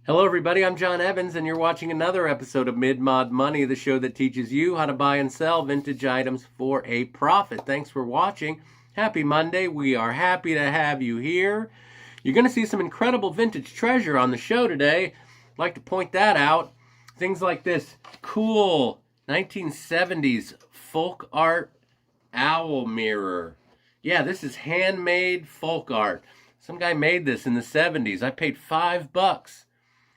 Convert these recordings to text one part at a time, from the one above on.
Hello, everybody. I'm John Evans, and you're watching another episode of Mid-Mod Money, the show that teaches you how to buy and sell vintage items for a profit. Thanks for watching. Happy Monday. We are happy to have you here. You're going to see some incredible vintage treasure on the show today. I'd like to point that out. Things like this cool 1970s folk art owl mirror. Yeah, this is handmade folk art. Some guy made this in the 70s. I paid $5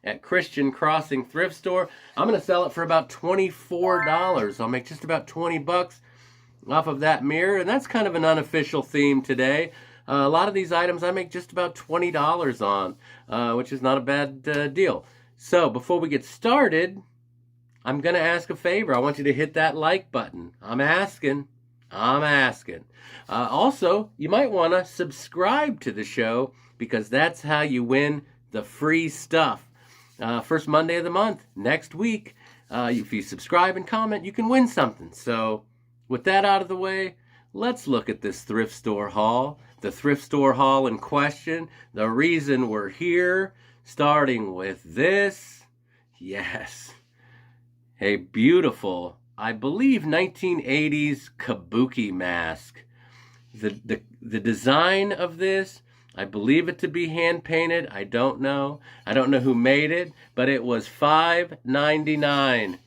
at Christian Crossing thrift store. I'm going to sell it for about $24. I'll make just about 20 bucks off of that mirror, and that's kind of an unofficial theme today. A lot of these items I make just about $20 on, which is not a bad deal. So before we get started, I'm going to ask a favor. I want you to hit that like button. I'm asking. Also, you might want to subscribe to the show because that's how you win the free stuff. First Monday of the month, next week, if you subscribe and comment, you can win something. So with that out of the way, let's look at this thrift store haul. The thrift store haul in question, the reason we're here, starting with this. Yes, a beautiful, I believe, 1980s Kabuki mask. The design of this, I believe it to be hand painted. I don't know. I don't know who made it, but it was $5.99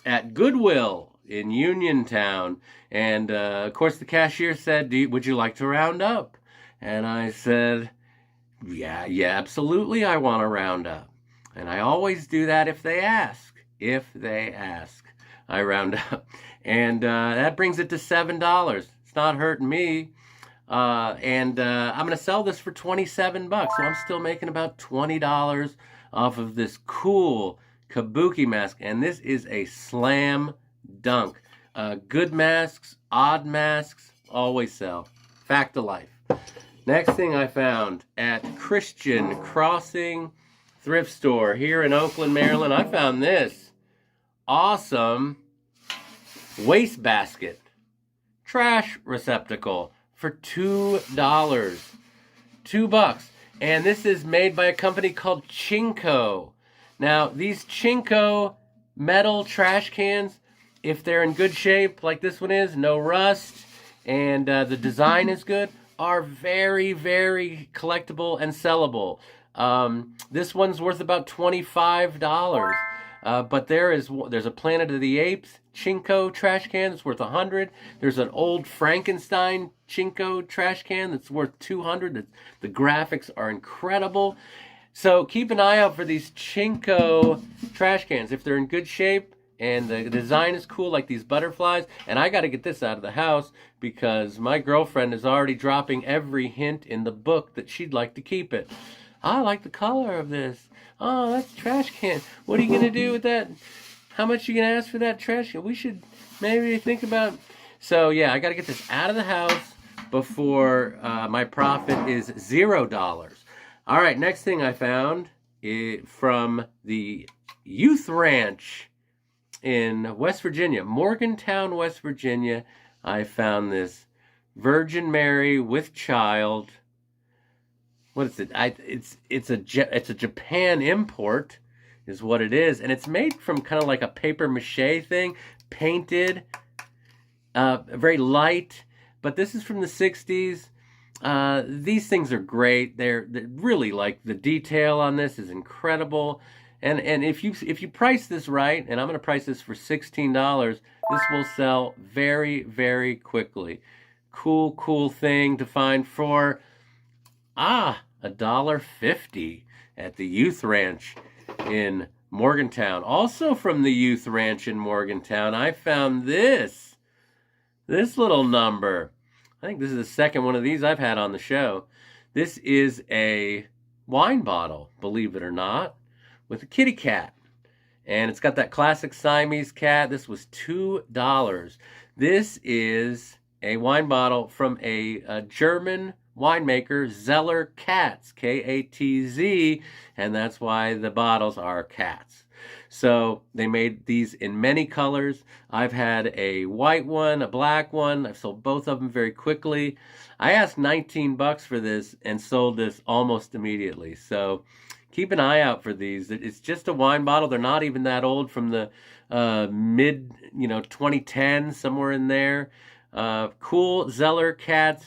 at Goodwill in Uniontown. And of course, the cashier said, "Would you like to round up?" And I said, "Yeah, absolutely. I want to round up." And I always do that if they ask. I round up. And that brings it to $7. It's not hurting me. I'm going to sell this for 27 bucks. So I'm still making about $20 off of this cool Kabuki mask. And this is a slam dunk. Good masks, odd masks, always sell. Fact of life. Next thing I found at Christian Crossing thrift store here in Oakland, Maryland, I found this awesome wastebasket trash receptacle for $2. $2. And this is made by a company called Cheinco. Now, these Cheinco metal trash cans, if they're in good shape, like this one is, no rust, and the design is good, are very, very collectible and sellable. This one's worth about $25. But there's a Planet of the Apes Cheinco trash can that's worth $100. There's an old Frankenstein Cheinco trash can that's worth $200. The graphics are incredible. So keep an eye out for these Cheinco trash cans. If they're in good shape and the design is cool, like these butterflies. And I got to get this out of the house because my girlfriend is already dropping every hint in the book that she'd like to keep it. I like the color of this. Oh, that's a trash can. What are you going to do with that? How much are you going to ask for that trash can? We should maybe think about... So, yeah, I got to get this out of the house before my profit is $0. All right, next thing I found from the Youth Ranch in West Virginia, Morgantown, West Virginia. I found this Virgin Mary with child. What is it? It's a Japan import, is what it is, and it's made from kind of like a paper mache thing, painted, very light. But this is from the '60s. These things are great. They're really, like, the detail on this is incredible. And if you price this right, and I'm going to price this for $16, this will sell very, very quickly. Cool thing to find for $1.50 at the Youth Ranch in Morgantown. Also from the Youth Ranch in Morgantown, I found this little number. I think this is the second one of these I've had on the show. This is a wine bottle, believe it or not, with a kitty cat. And it's got that classic Siamese cat. This was $2. This is a wine bottle from a German winemaker, Zeller Katz, K-A-T-Z, and that's why the bottles are Katz. So they made these in many colors. I've had a white one, a black one. I've sold both of them very quickly. I asked $19 for this and sold this almost immediately. So keep an eye out for these. It's just a wine bottle. They're not even that old, from the mid, 2010, somewhere in there. Cool Zeller Katz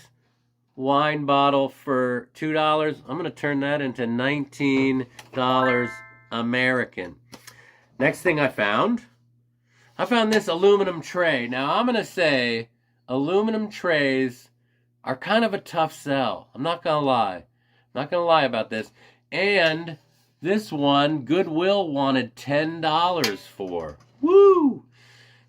wine bottle for $2. I'm going to turn that into $19 American. Next thing I found this aluminum tray. Now, I'm going to say aluminum trays are kind of a tough sell. I'm not going to lie. Not going to lie about this. And this one, Goodwill wanted $10 for. Woo!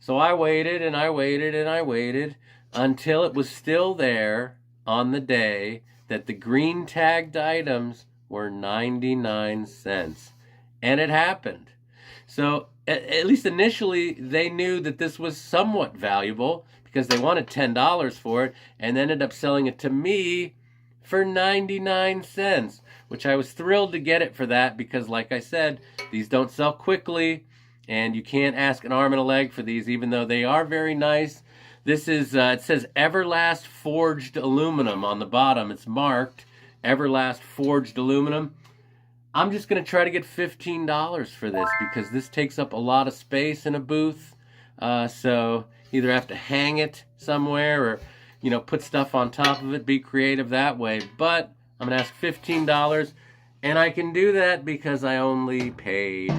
So I waited and I waited and I waited until it was still there on the day that the green tagged items were 99 cents. And it happened. So at least initially they knew that this was somewhat valuable because they wanted $10 for it, and ended up selling it to me for 99 cents, which I was thrilled to get it for that because, like I said, these don't sell quickly, and you can't ask an arm and a leg for these, even though they are very nice. This is, it says Everlast Forged Aluminum on the bottom. It's marked Everlast Forged Aluminum. I'm just going to try to get $15 for this because this takes up a lot of space in a booth. So either have to hang it somewhere or, put stuff on top of it, be creative that way. But I'm going to ask $15, and I can do that because I only paid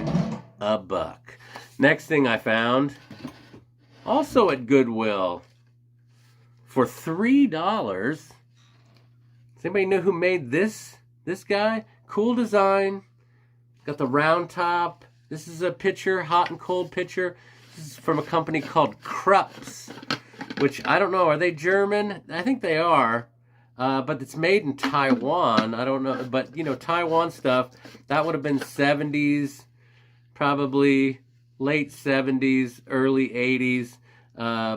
$1. Next thing I found, also at Goodwill, for $3. Does anybody know who made this guy? Cool design. Got the round top. This is a pitcher, hot and cold pitcher. This is from a company called Krups, which I don't know. Are they German? I think they are. But it's made in Taiwan. I don't know. But, Taiwan stuff, that would have been 70s, probably late 70s, early 80s.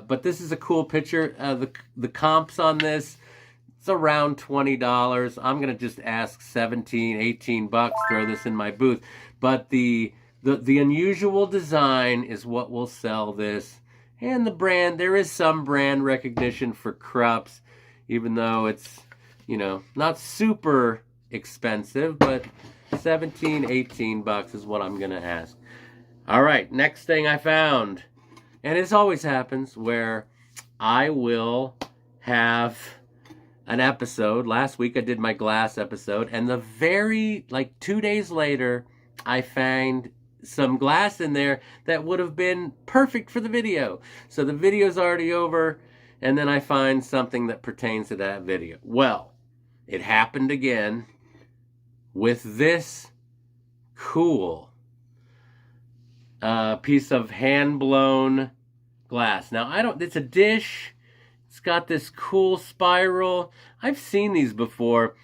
But this is a cool pitcher. The comps on this, it's around $20. I'm going to just ask 17, 18 bucks, throw this in my booth. But the unusual design is what will sell this. And the brand, there is some brand recognition for Krups, even though it's, not super expensive, but 17, 18 bucks is what I'm going to ask. All right, next thing I found. And this always happens where I will have an episode. Last week I did my glass episode, and 2 days later, I found some glass in there that would have been perfect for the video. So the video's already over, and then I find something that pertains to that video. Well, it happened again with this cool piece of hand-blown glass. Now, it's a dish. It's got this cool spiral. I've seen these before,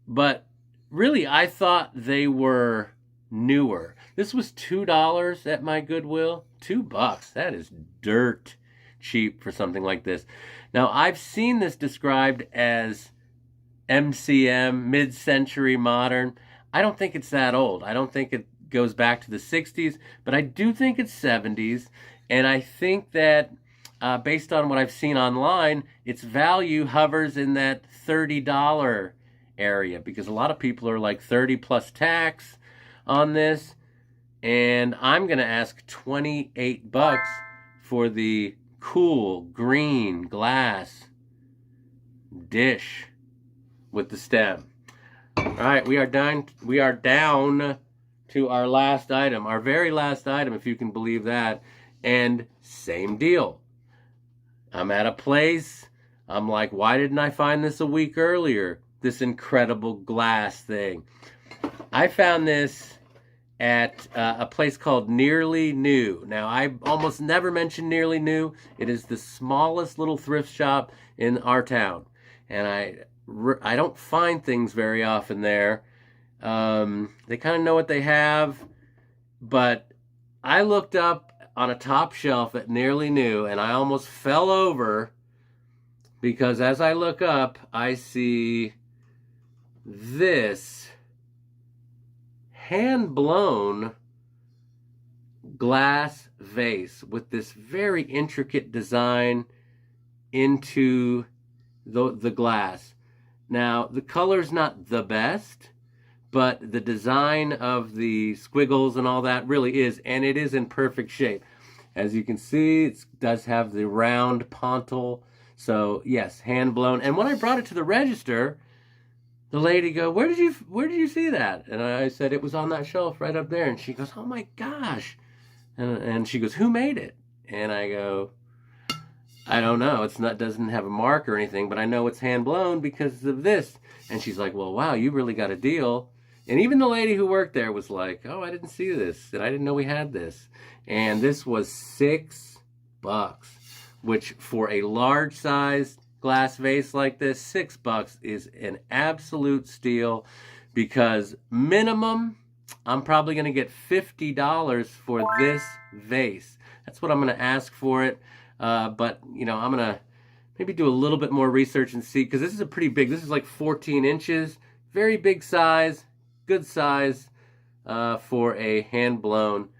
but really I thought they were newer. This was $2 at my Goodwill. $2. That is dirt cheap for something like this. Now, I've seen this described as MCM, mid-century modern. I don't think it's that old. I don't think it goes back to the 60s, but I do think it's 70s, and I think that based on what I've seen online, its value hovers in that $30 area because a lot of people are like 30 plus tax on this, and I'm going to ask 28 bucks for the cool green glass dish with the stem. All right, we are down to our last item, our very last item, if you can believe that, and same deal. I'm at a place, I'm like, why didn't I find this a week earlier? This incredible glass thing. I found this at a place called Nearly New. Now, I almost never mention Nearly New. It is the smallest little thrift shop in our town. And I don't find things very often there. They kind of know what they have. But I looked up on a top shelf at Nearly New, and I almost fell over because as I look up, I see this hand-blown glass vase with this very intricate design into the glass. Now, the color's not the best, but the design of the squiggles and all that really is, and it is in perfect shape. As you can see, it does have the round pontil. So yes, hand blown. And when I brought it to the register, the lady go, where did you see that? And I said, it was on that shelf right up there. And she goes, oh my gosh. And she goes, who made it? And I go, I don't know. Doesn't have a mark or anything, but I know it's hand blown because of this. And she's like, well, wow, you really got a deal. And even the lady who worked there was like, oh, I didn't see this. And I didn't know we had this. And this was $6, which for a large size glass vase like this, $6 is an absolute steal, because minimum, I'm probably going to get $50 for this vase. That's what I'm going to ask for it. But, you know, I'm going to maybe do a little bit more research and see, because this is a pretty big, this is like 14 inches, very big size, good size for a hand-blown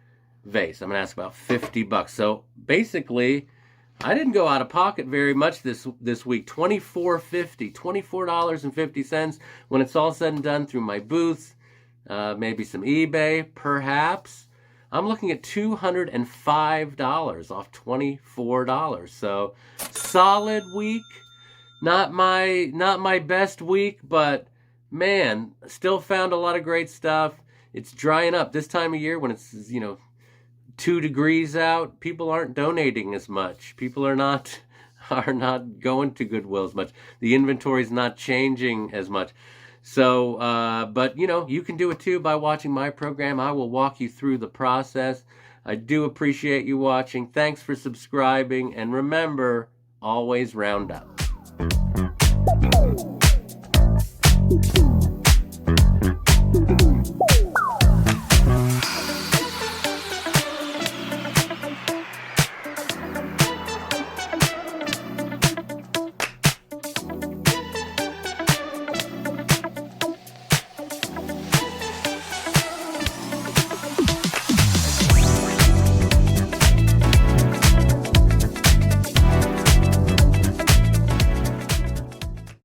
vase. I'm going to ask about $50. So basically, I didn't go out of pocket very much this week. $24.50 when it's all said and done through my booths, maybe some eBay, perhaps. I'm looking at $205 off $24. So solid week. Not my best week, but man, still found a lot of great stuff. It's drying up this time of year when it's, you know, 2 degrees out. People aren't donating as much. People are not going to Goodwill as much. The inventory's not changing as much. So, but you know, you can do it too by watching my program. I will walk you through the process. I do appreciate you watching. Thanks for subscribing, and remember, always round up.